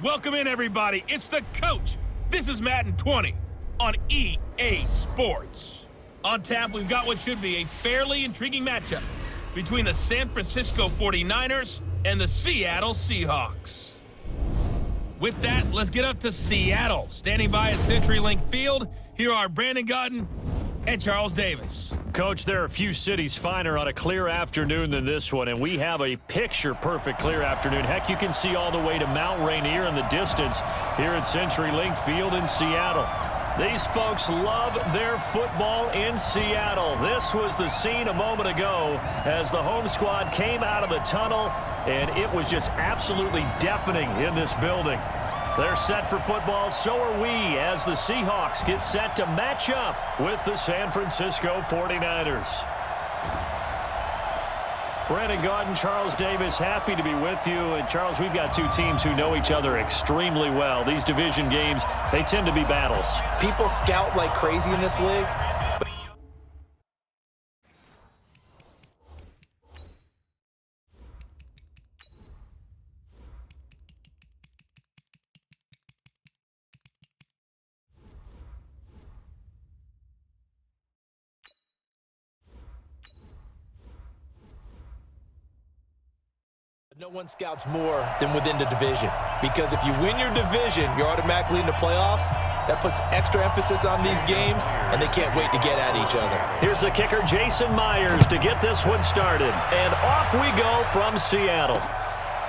Welcome in, everybody. It's the coach. This is Madden 20 on EA Sports. On tap, we've got what should be a fairly intriguing matchup between the San Francisco 49ers and the Seattle Seahawks. With that, let's get up to Seattle. Standing by at CenturyLink Field, here are Brandon Gaudin and Charles Davis. Coach, there are a few cities finer on a clear afternoon than this one, and we have a picture-perfect clear afternoon. Heck, you can see all the way to Mount Rainier in the distance here at CenturyLink Field in Seattle. These folks love their football in Seattle. This was the scene a moment ago as the home squad came out of the tunnel, and it was just absolutely deafening in this building. They're set for football, so are we, as the Seahawks get set to match up with the San Francisco 49ers. Brandon Gaudin, Charles Davis, happy to be with you. And, Charles, we've got two teams who know each other extremely well. These division games, they tend to be battles. People scout like crazy in this league. No one scouts more than within the division, because if you win your division, you're automatically in the playoffs. That puts extra emphasis on these games, and they can't wait to get at each other. Here's the kicker, Jason Myers, to get this one started. And off we go from Seattle.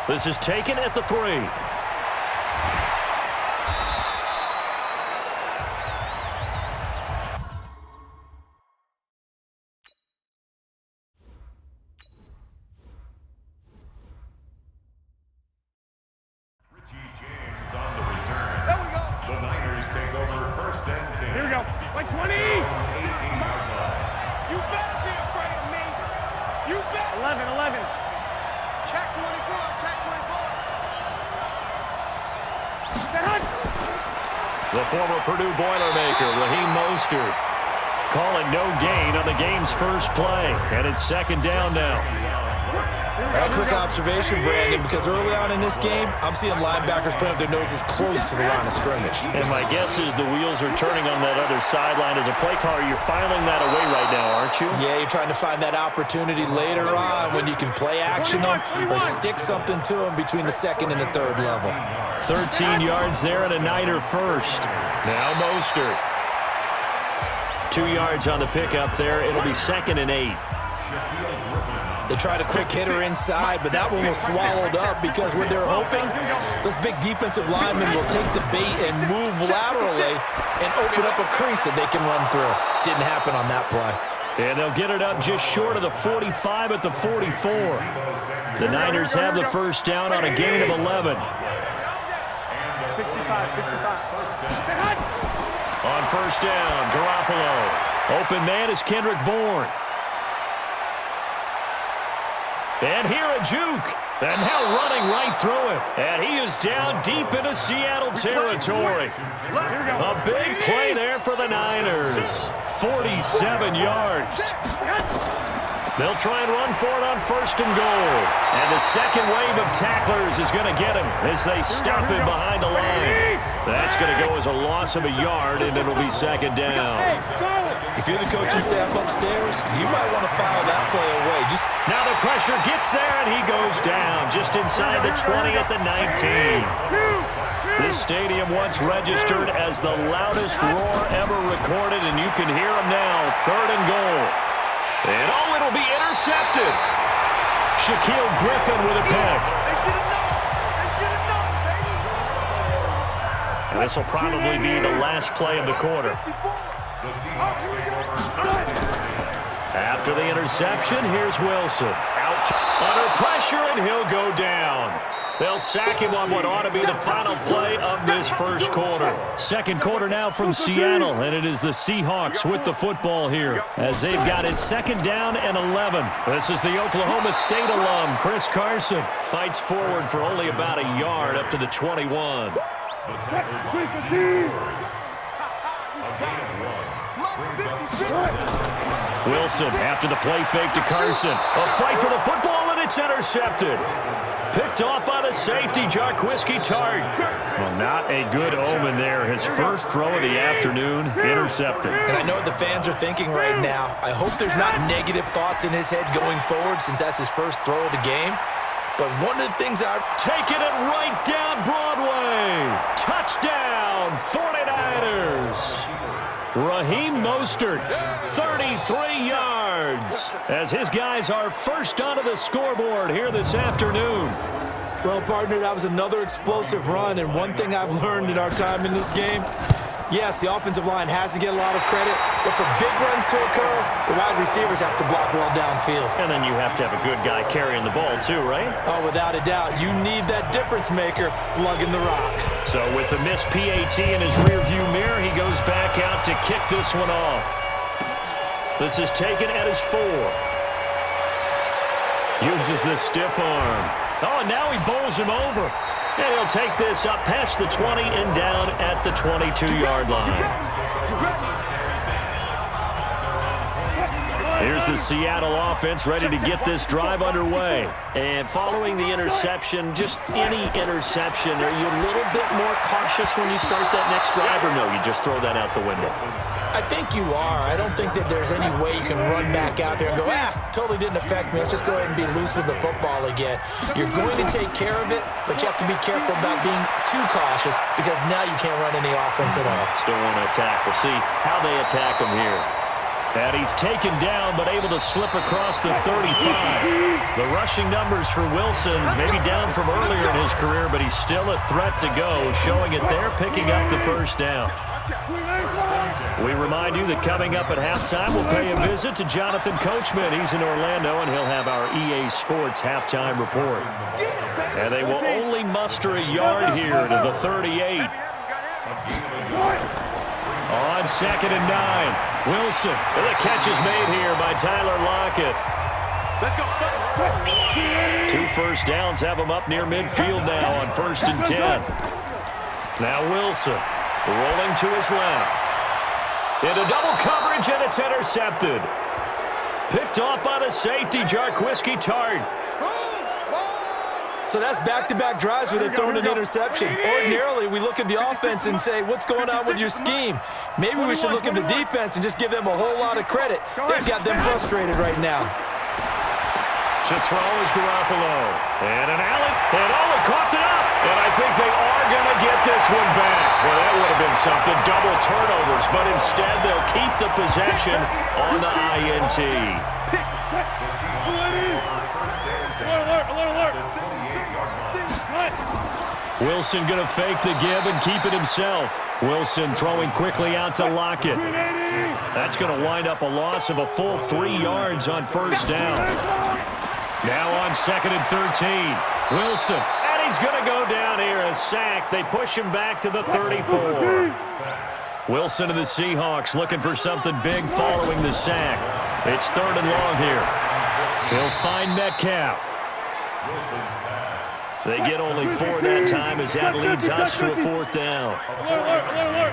This is taken at the 3. Here we go. Like 20. You better be afraid of me. You bet. 11. Check 24. Check 24. The former Purdue Boilermaker, Raheem Mostert, calling no gain on the game's first play. And it's second down now. A quick observation, Brandon, because early on in this game, I'm seeing linebackers putting up their noses close to the line of scrimmage. And my guess is the wheels are turning on that other sideline. As a play caller, you're filing that away right now, aren't you? Yeah, you're trying to find that opportunity later on when you can play action them or stick something to them between the second and the third level. 13 yards there and a Niner first. Now Mostert. 2 yards on the pickup there. It'll be second and 8. They tried a quick hitter inside, but that one was swallowed up because what they're hoping, those big defensive linemen will take the bait and move laterally and open up a crease that they can run through. Didn't happen on that play. And they'll get it up just short of the 45 at the 44. The Niners have the first down on a gain of 11. 65. On first down, Garoppolo. Open man is Kendrick Bourne. And here a juke. And now running right through it. And he is down deep into Seattle territory. A big play there for the Niners. 47 yards. They'll try and run for it on first and goal. And the second wave of tacklers is going to get him as they stop him behind the line. That's going to go as a loss of a yard, and it'll be second down. If you're the coaching staff upstairs, you might want to file that play away. Now the pressure gets there, and he goes down just inside the 20 at the 19. This stadium once registered as the loudest roar ever recorded, and you can hear him now. Third and goal. And oh, it'll be intercepted. Shaquille Griffin with a pick. And this will probably be the last play of the quarter. After the interception, here's Wilson. Out under pressure, and he'll go down. They'll sack him on what ought to be the final play of this first quarter. Second quarter now from Seattle, and it is the Seahawks with the football here as they've got it second down and 11. This is the Oklahoma State alum, Chris Carson. Fights forward for only about a yard up to the 21. Wilson after the play fake to Carson. A fight for the football, and it's intercepted. Picked off by the safety, Jarquiski Tart. Well, not a good omen there. His first throw of the afternoon, intercepted. And I know what the fans are thinking right now. I hope there's not negative thoughts in his head going forward since that's his first throw of the game. But one of the things taking it right down Broadway. Touchdown, 49ers. Raheem Mostert, 33 yards, as his guys are first onto the scoreboard here this afternoon. Well, partner, that was another explosive run, and one thing I've learned in our time in this game, yes, the offensive line has to get a lot of credit, but for big runs to occur, the wide receivers have to block well downfield. And then you have to have a good guy carrying the ball too, right? Oh, without a doubt. You need that difference maker lugging the rock. So with the missed PAT in his rearview mirror, he goes back out to kick this one off. This is taken at his 4. Uses the stiff arm. Oh, and now he bowls him over. And he'll take this up past the 20 and down at the 22-yard line. Here's the Seattle offense ready to get this drive underway. And following the interception, just any interception, are you a little bit more cautious when you start that next drive, or no, you just throw that out the window? I think you are. I don't think that there's any way you can run back out there and go, totally didn't affect me. Let's just go ahead and be loose with the football again. You're going to take care of it, but you have to be careful about being too cautious because now you can't run any offense at all. Still want to attack. We'll see how they attack him here. And he's taken down, but able to slip across the 35. The rushing numbers for Wilson, maybe down from earlier in his career, but he's still a threat to go, showing it there, picking up the first down. We remind you that coming up at halftime, we'll pay a visit to Jonathan Coachman. He's in Orlando, and he'll have our EA Sports halftime report. And they will only muster a yard here to the 38. On 2nd and 9, Wilson. The catch is made here by Tyler Lockett. Let's go. 2 first downs have him up near midfield now on 1st and 10. Now Wilson rolling to his left. Into double coverage, and it's intercepted. Picked off by the safety, Jarquiski Tart. So that's back-to-back drives where they've thrown an interception. Ordinarily, we look at the offense and say, what's going on with your scheme? Maybe we should look at the defense and just give them a whole lot of credit. They've got them frustrated right now. To throw is Garoppolo. And an alley. And he coughed it up. And I think they are going to get this one back. Well, that would have been something. Double turnovers. But instead, they'll keep the possession on the INT. Alert. Wilson going to fake the give and keep it himself. Wilson throwing quickly out to Lockett. That's going to wind up a loss of a full 3 yards on 1st down. Now on 2nd and 13. Wilson. And he's going to go down here. A sack. They push him back to the 34. Wilson and the Seahawks looking for something big following the sack. It's 3rd and long here. He'll find Metcalf. They get only 4 that time as that leads us to a 4th down. Alert.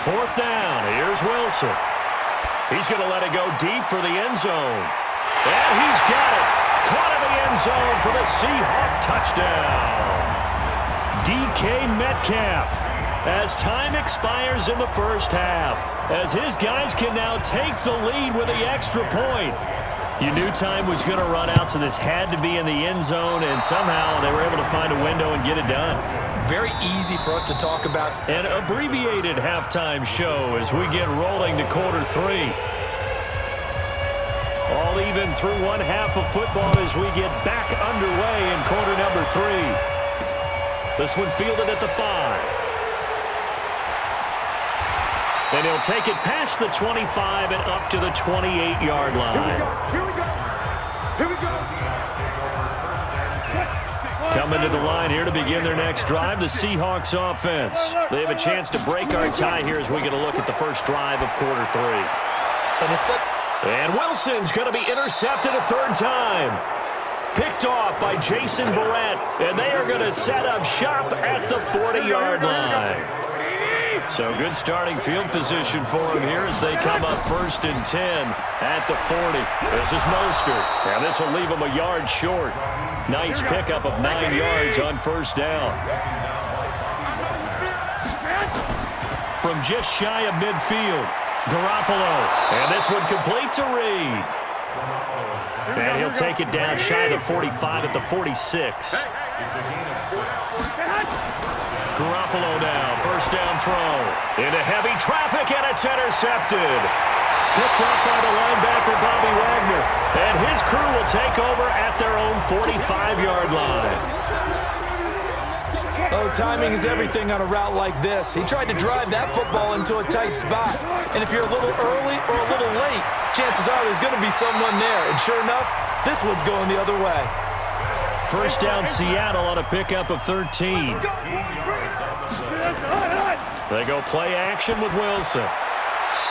4th down. Here's Wilson. He's going to let it go deep for the end zone. And he's got it. Caught in the end zone for the Seahawk touchdown. DK Metcalf. As time expires in the first half, as his guys can now take the lead with the extra point. You knew time was going to run out, so this had to be in the end zone, and somehow they were able to find a window and get it done. Very easy for us to talk about. An abbreviated halftime show as we get rolling to quarter 3. All even through 1 half of football as we get back underway in quarter number 3. This one fielded at the 5. And he'll take it past the 25 and up to the 28-yard line. Here we go. Coming to the line here to begin their next drive, the Seahawks offense. They have a chance to break our tie here as we get a look at the first drive of quarter 3. And Wilson's going to be intercepted a 3rd time. Picked off by Jason Verrett, and they are going to set up shop at the 40-yard line. So good starting field position for him here as they come up 1st and 10 at the 40. This is Mostert. Now this will leave him a yard short. Nice pickup of 9 yards on 1st down. From just shy of midfield, Garoppolo. And this one complete to Reed. And he'll take it down shy of the 45 at the 46. Garoppolo now, 1st down throw. Into heavy traffic, and it's intercepted. Picked up by the linebacker, Bobby Wagner. And his crew will take over at their own 45-yard line. Oh, timing is everything on a route like this. He tried to drive that football into a tight spot. And if you're a little early or a little late, chances are there's going to be someone there. And sure enough, this one's going the other way. 1st down Seattle on a pickup of 13. They go play action with Wilson.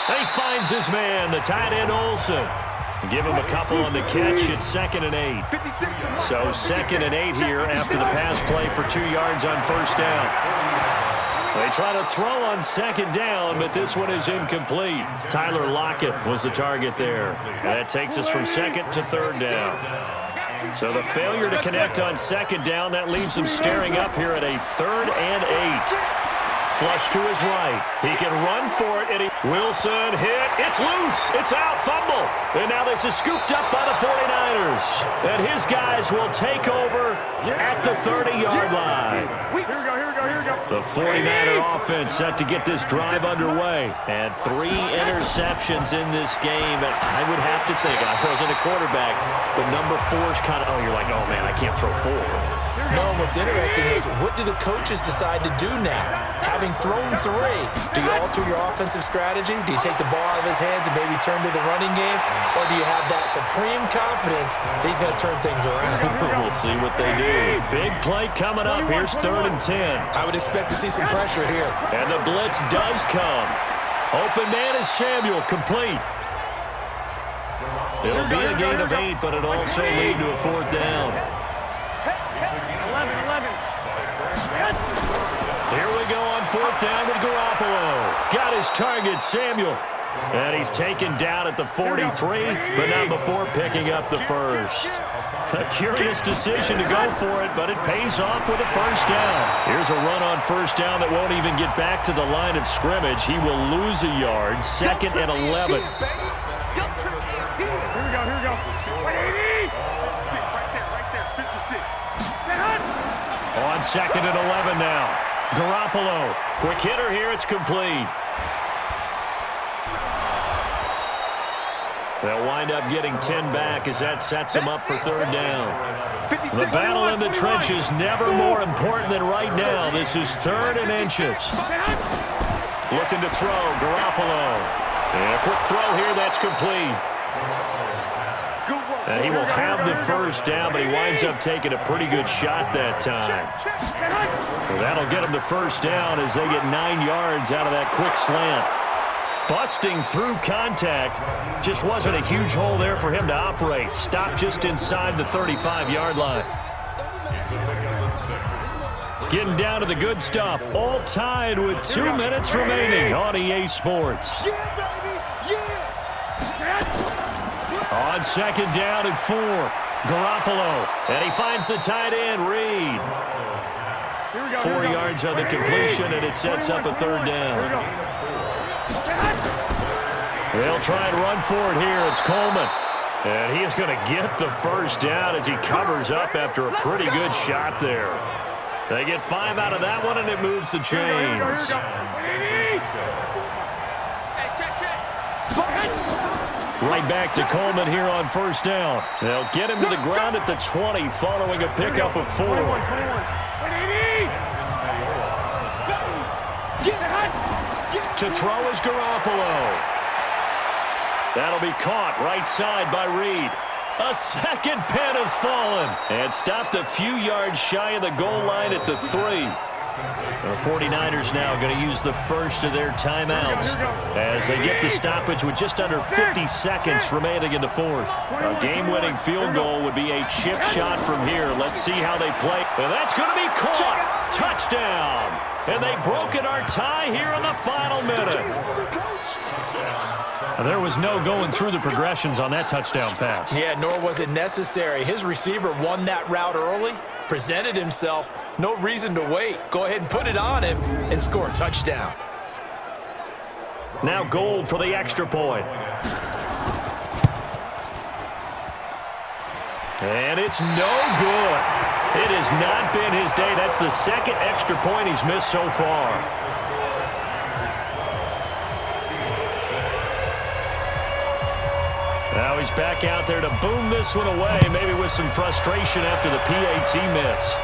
And he finds his man, the tight end Olsen. Give him a couple on the catch. It's 2nd and 8. So 2nd and 8 here after the pass play for 2 yards on 1st down. They try to throw on 2nd down, but this one is incomplete. Tyler Lockett was the target there. That takes us from 2nd to 3rd down. So the failure to connect on 2nd down, that leaves them staring up here at a 3rd and 8. Flush to his right. He can run for it, and Wilson hit. It's loose. It's out. Fumble. And now this is scooped up by the 49ers. And his guys will take over at the 30-yard line. Here we go. The 49er offense set to get this drive underway. And 3 interceptions in this game. And I would have to think, I wasn't a quarterback, but number 4's kind of, you're like, oh, man, I can't throw 4. No, what's interesting is, what do the coaches decide to do now? Having thrown 3, do you alter your offensive strategy? Do you take the ball out of his hands and maybe turn to the running game? Or do you have that supreme confidence that he's going to turn things around? We'll see what they do. Big play coming up. Here's 3rd and 10. I would expect to see some pressure here. And the blitz does come. Open man is Samuel, complete. It'll be a gain of 8, but it'll also lead to a 4th down. 11. Here we go on 4th down with Garoppolo. Got his target, Samuel. And he's taken down at the 43, but not before picking up the 1st. A curious decision to go for it, but it pays off with a 1st down. Here's a run on 1st down that won't even get back to the line of scrimmage. He will lose a yard, 2nd and 11. Here we go. 56, 56. On 2nd and 11 now. Garoppolo. Quick hitter here. It's complete. They'll wind up getting 10 back as that sets them up for 3rd down. The battle in the trenches never more important than right now. This is 3rd and inches. Looking to throw. Garoppolo. And a quick throw here. That's complete. And he will have the 1st down, but he winds up taking a pretty good shot that time. Well, that'll get him the 1st down as they get 9 yards out of that quick slant. Busting through contact. Just wasn't a huge hole there for him to operate. Stopped just inside the 35-yard line. Getting down to the good stuff. All tied with 2 minutes remaining on EA Sports. On 2nd down and 4. Garoppolo. And he finds the tight end, Reed. 4 yards on the completion, and it sets up a 3rd down. They'll try and run for it here. It's Coleman. And he is going to get the 1st down as he covers up after a pretty good shot there. They get 5 out of that one, and it moves the chains. Right back to Coleman here on 1st down. They'll get him to the ground at the 20 following a pickup of 4. To throw is Garoppolo. That'll be caught right side by Reed. A second pin has fallen and stopped a few yards shy of the goal line at the 3. The 49ers now going to use the first of their timeouts as they get the stoppage with just under 50 seconds remaining in the fourth. A game-winning field goal would be a chip shot from here. Let's see how they play. And that's going to be caught. Touchdown. And they broke our tie here in the final minute. There was no going through the progressions on that touchdown pass. Yeah, nor was it necessary. His receiver won that route early, presented himself. No reason to wait. Go ahead and put it on him and score a touchdown. Now Gold for the extra point. And it's no good. It has not been his day. That's the second extra point he's missed so far. Now he's back out there to boom this one away, maybe with some frustration after the PAT miss.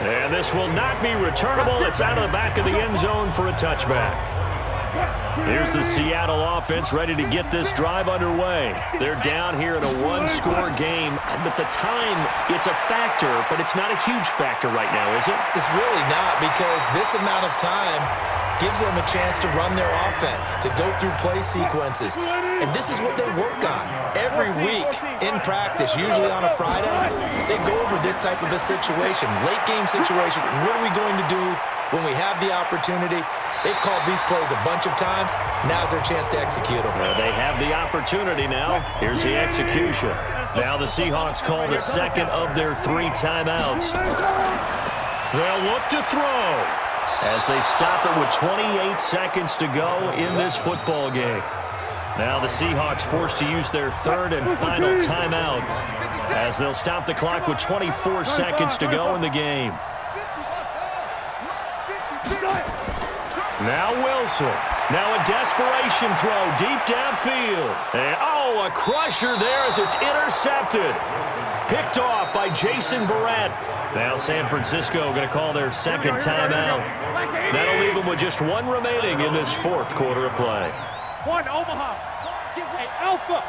And this will not be returnable. It's out of the back of the end zone for a touchback. Here's the Seattle offense ready to get this drive underway. They're down here in a one-score game, but the time, it's a factor, but it's not a huge factor right now, is it? It's really not, because this amount of time gives them a chance to run their offense, to go through play sequences. And this is what they work on every week in practice, usually on a Friday. They go over this type of a situation, late game situation. What are we going to do when we have the opportunity? They've called these plays a bunch of times. Now's their chance to execute them. They have the opportunity now. Here's the execution. Now the Seahawks call the second of their 3 timeouts. They'll look to throw as they stop it with 28 seconds to go in this football game. Now the Seahawks forced to use their third and final timeout as they'll stop the clock with 24 seconds to go in the game. Now Wilson. Now a desperation throw deep downfield. And, a crusher there as it's intercepted. Picked off by Jason Verrett. Now San Francisco going to call their second timeout. That'll leave them with just 1 remaining in this fourth quarter of play. 1 Omaha. Hey, Alpha.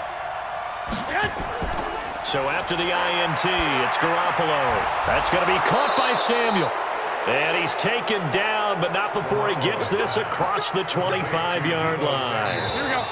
So after the INT, it's Garoppolo. That's going to be caught by Samuel. And he's taken down, but not before he gets this across the 25-yard line. Here we go.